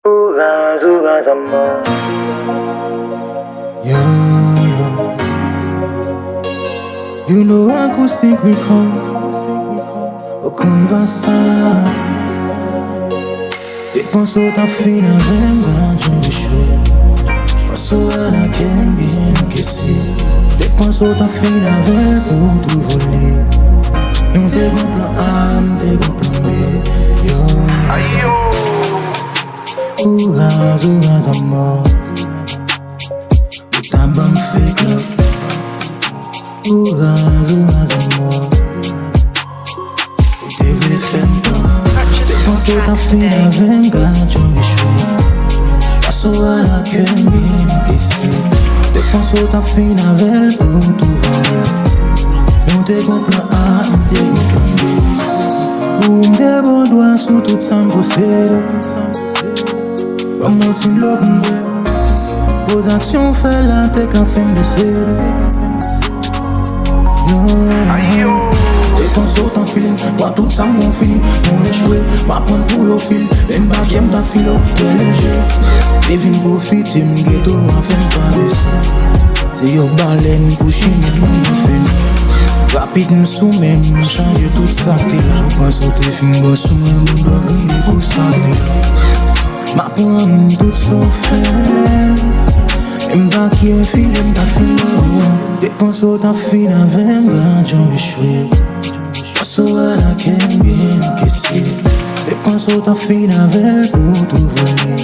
Yo, you know I could think we come, au conversar. E penso ta fina venga de show. Penso ela quer bien que si. E penso ta fina venga pour tout voler. Não te gon plan A, não te gon plan B. Yo, Ouras amor. Ta bonne fake love. Ouras amor. Te vle fem plan. Te penso ta fina venga de show. Passo ela quer bien que si. Te penso ta fina vel pour tout voler. Não te gon plan A, não te gon plan B. Ou m'de bon doigt sous tout sans posséder. Comme on l'open vos actions fait la tête qu'un film de série. Et qu'on saute en feeling, moi tout ça mon fini. Mon échoué, ma prendre pour le fil. Les m'bats qui aiment ta philo, t'es léger. Les vignes profiter, m'ghetto, on fait pas de ça. C'est yo baleine pour chiner, mon fait. Rapide nous soumet, nous changer tout ça, t'es là. Je pas sauter, fin boss, sous moi, mon doigt grillé pour ça, t'es là. Ma pomme tout souffert. M'ba qui est filé, m'ta filo. Dépense ta fille avec m'ba j'en échoué. Passo à la quête bien que si. Dépense ta fille avec pour tout voler.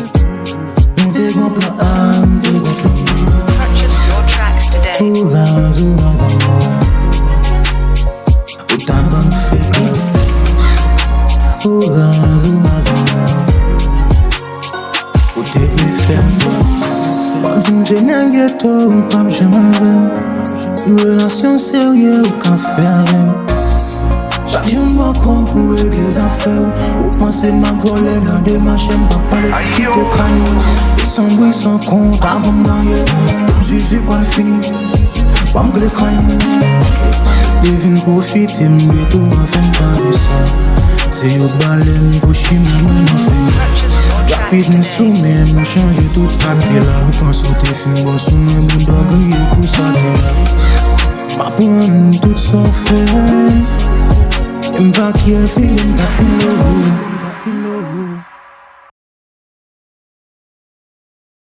Nous te gon plan A, nous te gon plan B. Ouras amour. Ou ta bonne fake love. Ouras amour. Ou te vle fem plan. Pas d'imse nan ghetto ou pas j'aime avec. Une relation sérieuse ou qu'à faire avec. Chaque jour m'en compte pour régler les affaires. Ou penser m'a volé dans des machines. Pas parler qui te craigne. Et son bruit sans compte avant m'ailler. Jésus pas le fini. Pas m'gle craigne. Devine profiter m'ghetto afin pas de ça. C'est yo baleine pour chiner mon fait. Rapide nous soumet, nous changer tout ça t'es là. Ou pense au te fin boss ou moi mon doigt grillé pour ça t'es là. Ma pomme tout s'en fait. M'ba qui est filé, m'ta fini.